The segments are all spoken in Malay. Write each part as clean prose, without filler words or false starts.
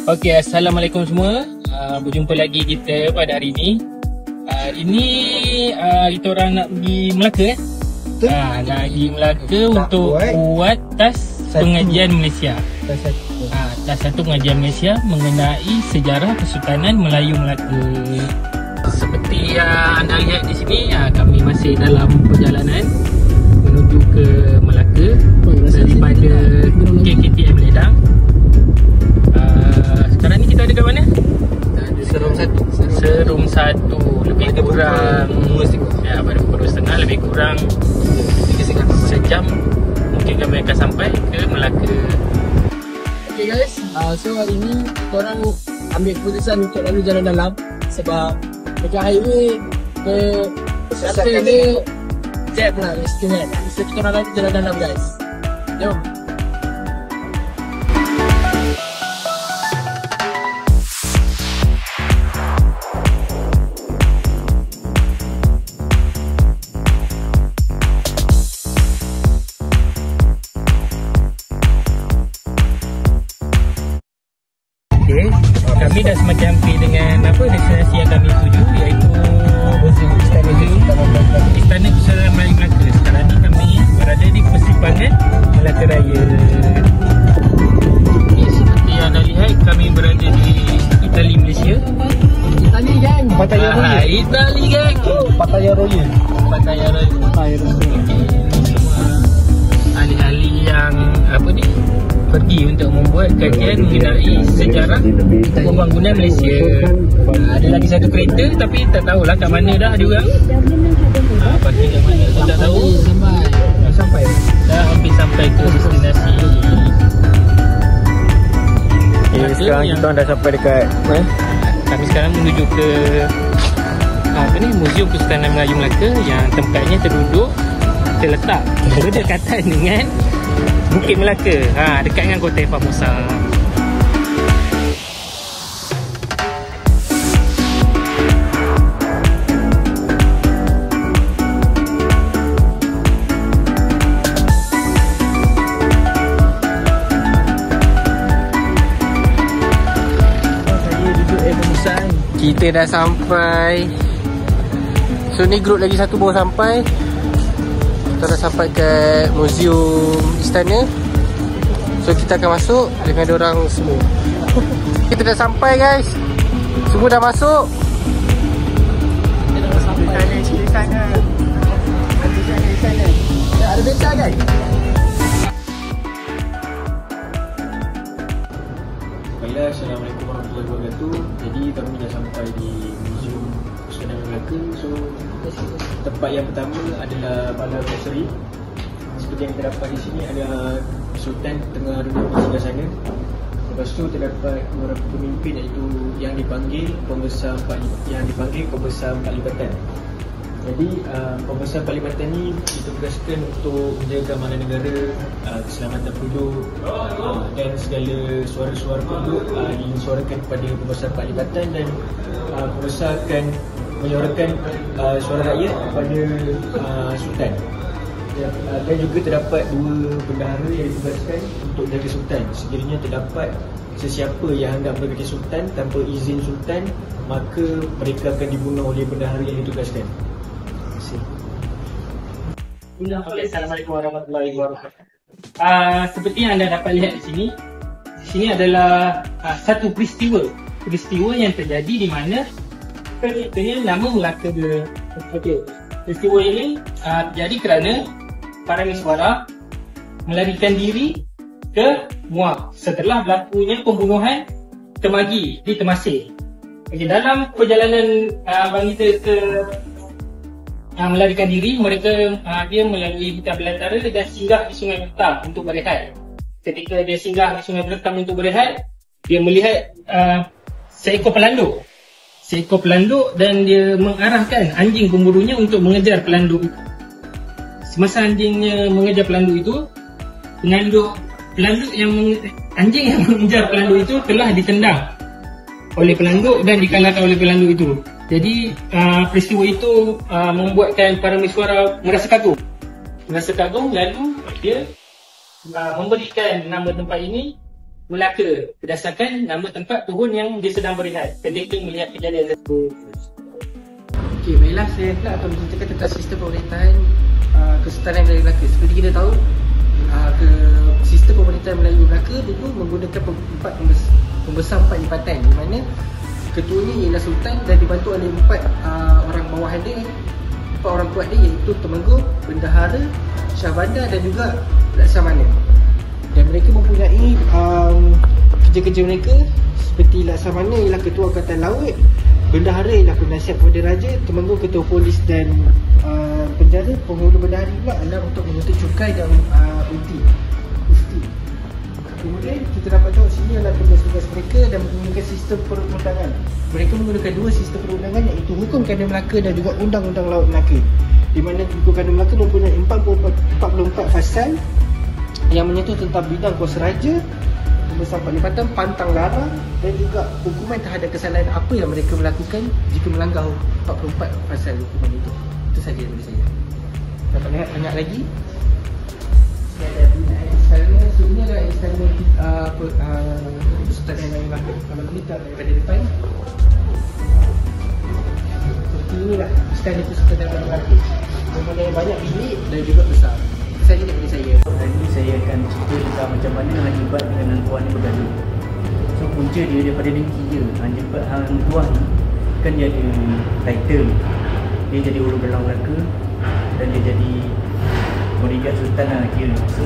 Okey, Assalamualaikum semua. Berjumpa lagi kita pada hari ini. Ini kita orang nak pergi Melaka nak pergi Melaka untuk buat tas pengajian Malaysia. Tas satu pengajian Malaysia mengenai sejarah Kesultanan Melayu Melaka. Seperti yang anda lihat di sini, kami masih dalam perjalanan menuju ke Melaka daripada KKTM Ledang. Sekarang ni kita ada kat mana? Serum 1. Lebih kurang pada pukul 2.30, lebih kurang sejam mungkin kami akan sampai ke Melaka. Okay guys, so hari ni korang ambil keputusan untuk lalu jalan dalam sebab dekat highway ke Selatan ni jam lah mestinya. So kita orang lalu jalan dalam guys. Jom. Kami dah semakin hampir dengan destinasi yang kami tuju, iaitu Istana Kesultanan Melayu Melaka. Sekarang ni kami berada di persimpangan Melaka Raya. Seperti yang anda lihat, kami berada di Itali, Malaysia. Itali gang, Pattaya Royal. Itali gang, Pattaya Royal. Semua ahli-ahli yang pergi untuk membuat kajian mengenai sejarah pembangunan Malaysia. Ada lagi satu kereta tapi tak tahulah kat mana dah dia orang. Parking kat mana saya tak tahu. Dah hampir sampai ke destinasi. Sekarang kita dah sampai dekat kami sekarang menuju ke Muzium Kesultanan Melayu Melaka yang tempatnya terletak berdekatan dengan Bukit Melaka, dekat dengan Kota Formosa. Kita dah sampai. So ni grup lagi satu baru sampai. Kita dah sampai ke Muzium Istana. So kita akan masuk dengan diorang semua. Kita dah sampai guys. Semua dah masuk. Kita dah sampai di sana. Ada beca guys. Baiklah, Assalamualaikum warahmatullahi wabarakatuh. Jadi kami dah sampai di Muzium Kesultanan Melaka. So tempat yang pertama adalah Balai Berseri. Seperti yang kita dapat di sini ada Sultan tengah duduk di sebelah sana. Lepas tu terdapat beberapa pemimpin iaitu yang dipanggil Pembesar Empat Libatan. Jadi Pembesar Empat Libatan ni ditugaskan untuk menjaga amanah negara, keselamatan penduduk, dan segala suara-suara penduduk disuarakan kepada Pembesar Empat Libatan, dan Pembesar akan menyuarakan suara rakyat kepada Sultan. Dan juga terdapat dua bendahara yang ditugaskan untuk jaga Sultan. Sekiranya terdapat sesiapa yang hendak mendekati Sultan tanpa izin Sultan, maka mereka akan dibunuh oleh bendahara yang ditugaskan. Assalamualaikum warahmatullahi wabarakatuh. Seperti yang anda dapat lihat di sini adalah satu peristiwa yang terjadi di mana ceritanya nama Melaka. Peristiwa ini terjadi kerana para miswara melarikan diri ke Muar setelah berlakunya pembunuhan Temagi di Temasek. Dalam perjalanan bangsa ke melarikan diri, mereka dia melalui hutan belantara dan singgah di Sungai Bertam untuk berehat. Ketika dia singgah di Sungai Bertam untuk berehat, dia melihat seekor pelanduk dan dia mengarahkan anjing pemburunya untuk mengejar pelanduk itu. Semasa anjingnya mengejar pelanduk itu, anjing yang mengejar pelanduk itu telah ditendang oleh pelanduk dan dikalahkan oleh pelanduk itu. Jadi peristiwa itu membuatkan para miswara merasa kagum, lalu dia memberikan nama tempat ini Melaka berdasarkan nama tempat turun yang dia sedang berehat ketika melihat kejadian tersebut. Okey, baiklah, saya akan menceritakan tentang sistem pemerintahan Kesultanan Melayu Melaka. Seperti kita tahu, sistem pemerintahan Melayu Melaka dulu menggunakan pembesar 4 lipatan, di mana ketuanya ialah Sultan dan dibantu oleh 4 orang bawahan dia, 4 orang kuat dia, iaitu Temenggung, Bendahara, Syahbandar dan juga Laksamana. Dan mereka mempunyai kerja-kerja mereka seperti Laksamana ialah ketua angkatan laut, Bendahara ialah penasihat kepada raja, Temenggung ketua polis dan penjara, penghulu bendahara pula adalah untuk menuntut cukai dan usti. Kemudian kita dapat tengok sini adalah tugas-tugas mereka dan menggunakan sistem perundangan. Mereka menggunakan 2 sistem perundangan, iaitu Hukum Kanda Melaka dan juga Undang-Undang Laut Melaka. Di mana Hukum Kanda Melaka mempunyai 44 pasal yang menyentuh tentang bidang kuasa raja, pembesar 4 lipatan, pantang larang dan juga hukuman terhadap kesalahan apa yang mereka melakukan jika melanggar 44 pasal hukuman itu. Itu saja dari saya. Dapat lihat banyak lagi. Saya ada binaan istana. Ini adalah istana Kesultanan Melayu Melaka. Kalau kita daripada depan, seperti inilah istana Kesultanan Melayu Melaka. Mempunyai banyak bilik dan juga besar. Itu saja daripada saya. Hari ini saya akan cerita tentang macam mana Hang Jebat dengan Hang Tuah ni bergaduh. So punca dia daripada dengki je. Hang Tuah ni kan dia ada title. Dia jadi Ulu Belang Melaka dan dia jadi bodyguard Sultan lah kira. So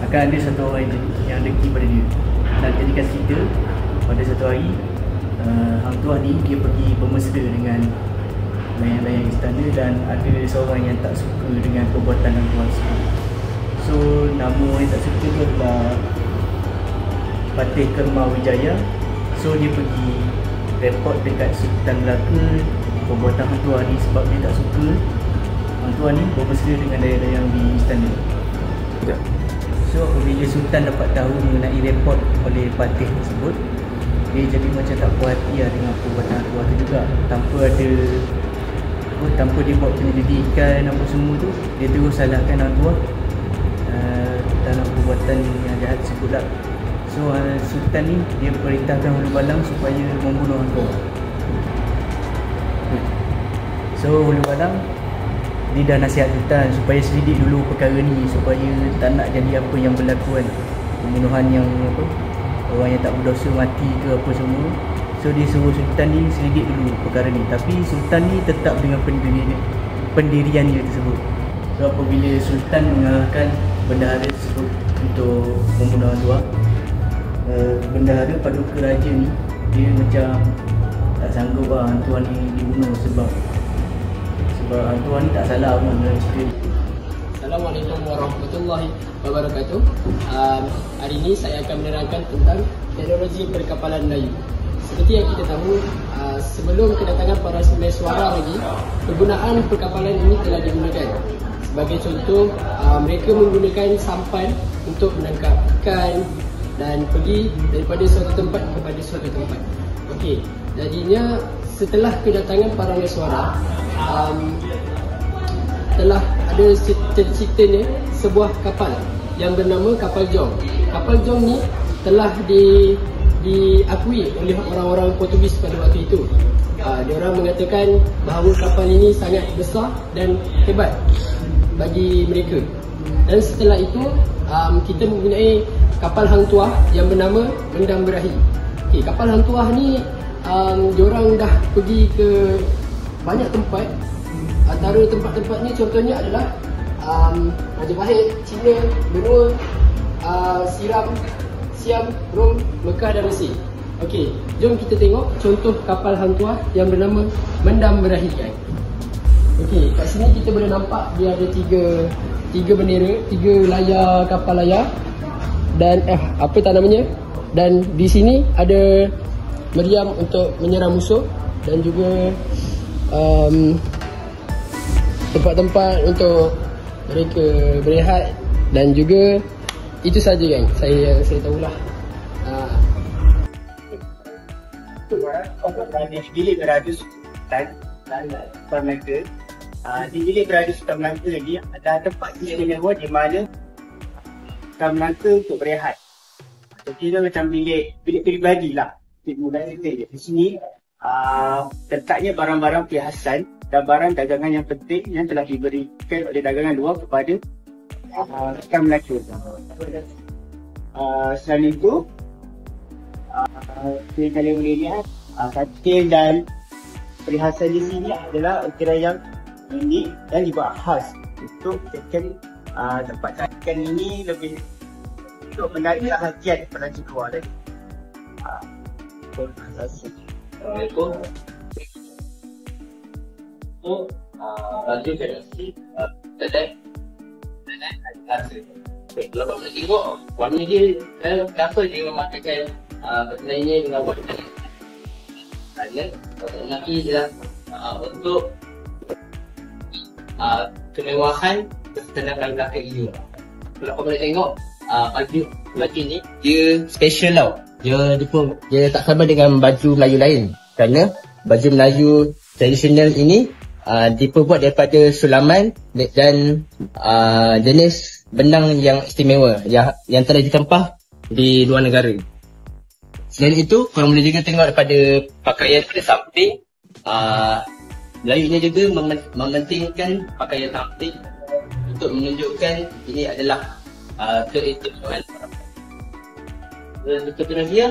akan ada satu orang yang dengki pada dia. Nak jadikan cerita, pada satu hari Hang Tuah ni dia pergi bermesra dengan layang-layang istana dan ada seorang yang tak suka dengan perbuatan Hang Tuah tersebut. So nama yang tak suka tu adalah Patih Kermawijaya. So dia pergi report dekat Sultan Melaka perbuatan Hang Tuah ni sebab dia tak suka Hang Tuah ni bermesra dengan layang-layang di istana. So apabila Sultan dapat tahu mengenai report oleh Patih tersebut, dia jadi macam tak puas hati dengan perbuatan Hang Tuah tu juga. Tanpa dia buat penyelidikan apa semua tu, dia terus salahkan Hang Tuah dalam perbuatan yang jahat tersebut lah. So Sultan ni dia perintahkan Hulu Balang supaya membunuh Hang Tuah. So Hulu Balang dia dah nasihat Sultan supaya selidik dulu perkara ni, supaya tak nak jadi apa yang berlaku kan, pembunuhan yang apa, orang yang tak berdosa mati ke apa semua. So dia suruh Sultan ni selidik dulu perkara ni, tapi Sultan ni tetap dengan pendiriannya tersebut. So apabila Sultan mengarahkan bendahara tersebut untuk membunuh Hang Tuah, bendahara paduka raja ni dia macam tak sanggup lah Hang Tuah ni dibunuh sebab Hang Tuah ni tak salah pun dalam cerita ni. Assalamualaikum warahmatullahi wabarakatuh. Hari ini saya akan menerangkan tentang teknologi perkapalan Melayu. Seperti yang kita tahu, sebelum kedatangan para Meswara lagi, penggunaan perkapalan ini telah digunakan. Sebagai contoh, mereka menggunakan sampan untuk menangkap ikan dan pergi daripada suatu tempat kepada suatu tempat. Okey, jadinya setelah kedatangan para Meswara, telah ada ceritanya sebuah kapal yang bernama kapal Jong. Kapal Jong ni telah diakui oleh orang-orang Portugis pada waktu itu. Diorang mengatakan bahawa kapal ini sangat besar dan hebat bagi mereka. Dan setelah itu kita mempunyai kapal Hang Tuah yang bernama Mendam Berahi. Okay, kapal Hang Tuah ni diorang dah pergi ke banyak tempat. Antara tempat-tempatnya contohnya adalah Majapahit, China, Benua, Siam, Rom, Mekah dan Mesir. Okey, jom kita tengok contoh kapal Hang Tuah yang bernama Mendam Berahi. Okey, kat sini kita boleh nampak dia ada tiga bendera, 3 layar kapal layar dan apa tak namanya? Dan di sini ada meriam untuk menyerang musuh dan juga tempat-tempat untuk mereka berehat dan juga itu saja yang saya tahulah. Di bilik Raja Sultan Melaka, di bilik Raja Sultan Melaka lagi ada tempat istimewa di mana Sultan Melaka untuk berehat. Kira macam bilik peribadi lah. Di sini letaknya barang-barang perhiasan dan barang dagangan yang penting yang telah diberikan oleh dagangan luar kepada rakyat Melaka. Selain itu, kalian boleh lihat katil dan perhiasan di sini adalah ukiran yang unik dan dibuat khas untuk tempat cantikan ini lebih untuk menarik perhatian penancing keluar tadi. Assalamualaikum. Baju generasi Tetek. Kalau kamu tengok warna dia, kenapa dia memakai lainnya dengan warna kerana lelaki adalah untuk kemewahan ketenangan belakang ini. Kalau kau boleh tengok baju lelaki ni dia special tau. Dia tak sama dengan baju Melayu lain kerana baju Melayu tradisional ini diperbuat daripada sulaman dan jenis benang yang istimewa yang telah ditempah di luar negara. Selain itu, korang boleh juga tengok daripada pakaian pada samping. Melayu ini juga mementingkan pakaian samping untuk menunjukkan ini adalah keistimewaan. Kemudian dia,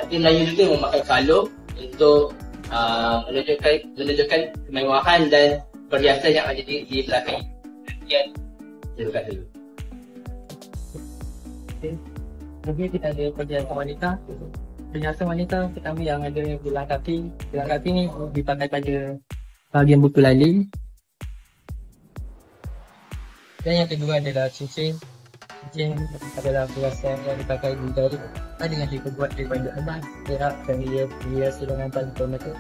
Melayu juga memakai kalung untuk menunjukkan kemewahan dan perhiasan yang ada di belakang. Kemudian kita ada perhiasan wanita. Perhiasan wanita pertama yang ada gelang kaki. Gelang kaki ni dipakai pada bahagian buku laling. Dan yang kedua adalah cincin. Cincin adalah perhiasan yang dipakai di jari. Ada yang diperbuat daripada emas, perak dan dia dihiasi dengan tali mata.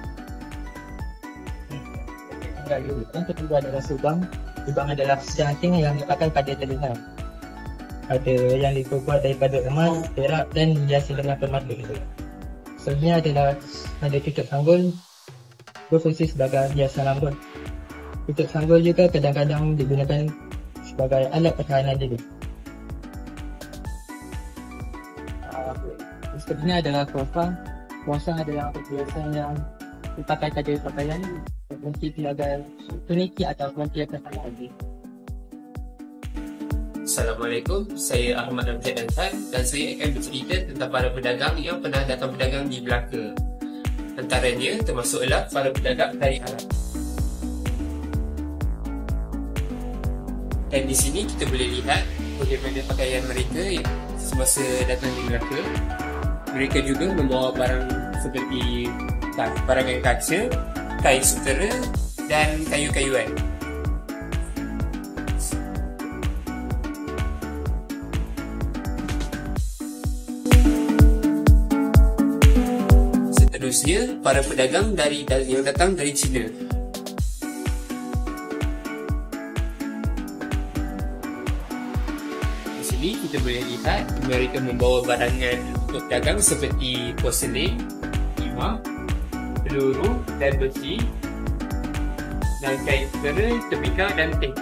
Yang kedua adalah subang. Subang adalah janting yang dipakai pada telinga. Ada yang diperbuat daripada emas, perak dan dihiasi dengan permata. Selanjutnya adalah ada tutup sanggul, berfungsi sebagai hiasan rambut. Tutup sanggul juga kadang-kadang digunakan sebagai alat pertahanan diri. Seterusnya adalah kuasa. Kuasa adalah perhiasan yang dipakai pada pakaian berfungsi sebagai tuniki atau perhiasan lagi. Assalamualaikum, saya Ahmad Amjad Ansar dan saya akan bercerita tentang para pedagang yang pernah datang berdagang di Melaka. Antaranya termasuklah para pedagang dari Arab. Dan di sini kita boleh lihat bagaimana pakaian mereka semasa datang di Melaka. Mereka juga membawa barang seperti barangan kaca, kain sutera dan kayu-kayuan. Seterusnya, para pedagang yang datang dari China. Di sini kita boleh lihat mereka membawa barangan untuk dagang seperti porselin, timah, peluru dan besi, dan kain sutera, tembikar dan teh.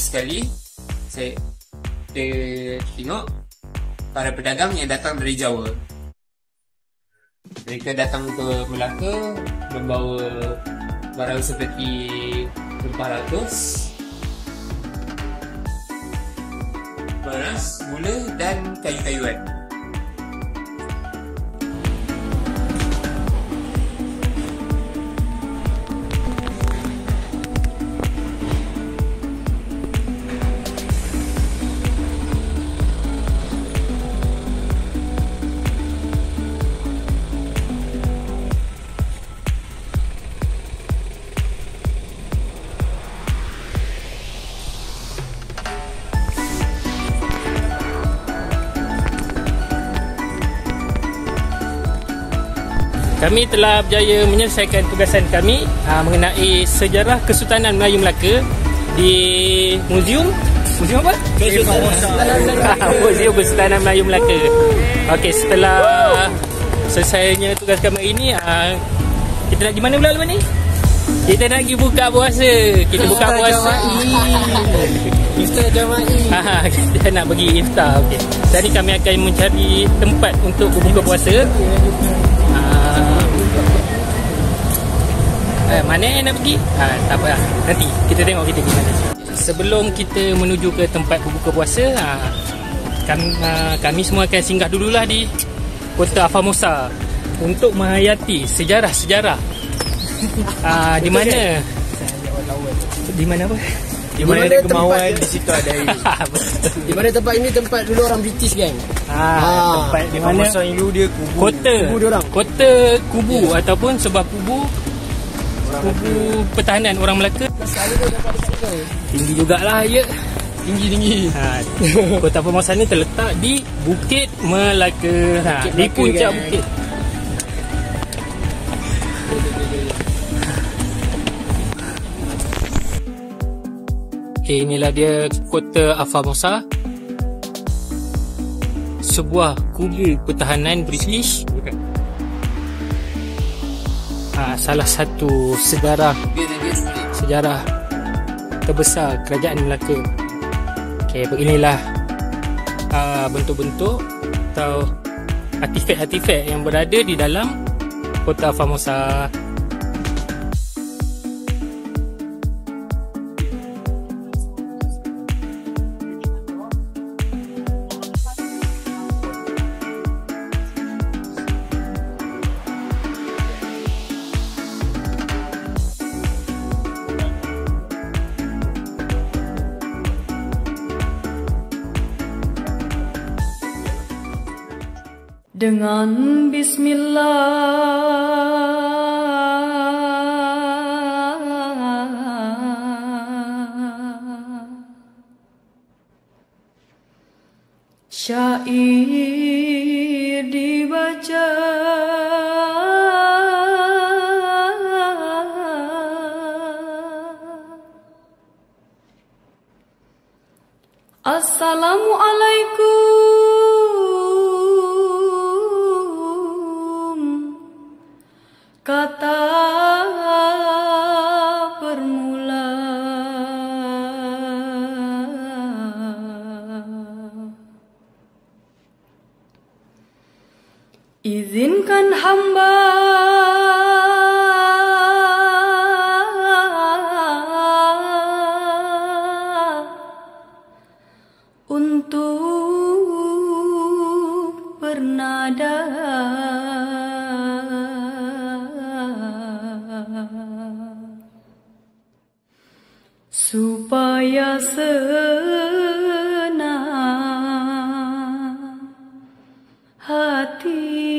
Sekali saya tengok para pedagang yang datang dari Jawa. Mereka datang ke Melaka membawa barang seperti rempah ratus, beras, gula dan kayu-kayuan. Kami telah berjaya menyelesaikan tugasan kami mengenai sejarah Kesultanan Melayu Melaka di Museum apa? Museum Kesultanan Melayu Melaka. Okey, setelah selesainya tugas kami hari ni, kita nak pergi mana pula lepas ni? Kita nak pergi buka puasa. Kita buka puasa. Iftar Jama'i. Kita nak pergi iftar. Okey. Jadi kami akan mencari tempat untuk berbuka puasa. Mana yang nak pergi? Tak apa. Nanti kita tengok kita pergi mana. Sebelum kita menuju ke tempat berbuka puasa, kami semua akan singgah dululah di Kota Afamosa untuk menghayati sejarah-sejarah. Di mana? Di mana apa? Di mana ada kemauan, di situ ada air. Di mana tempat ini tempat dulu orang British, gang. Tempat di mana dulu dia kubu. Kota kubu ataupun sebuah kubu pertahanan orang Melaka. Tinggi jugalah ya. Tinggi. Kota Afamosa ni terletak di Bukit Melaka. Di puncak bukit. Inilah dia Kota Afamosa, sebuah kubu pertahanan British. Salah satu sejarah terbesar kerajaan Melaka. Beginilah bentuk-bentuk atau artifak-artifak yang berada di dalam Kota Afamosa. Dengan Bismillah syair dibaca, Assalamualaikum kata permula. Izinkan hamba untuk bernada supaya senang hati.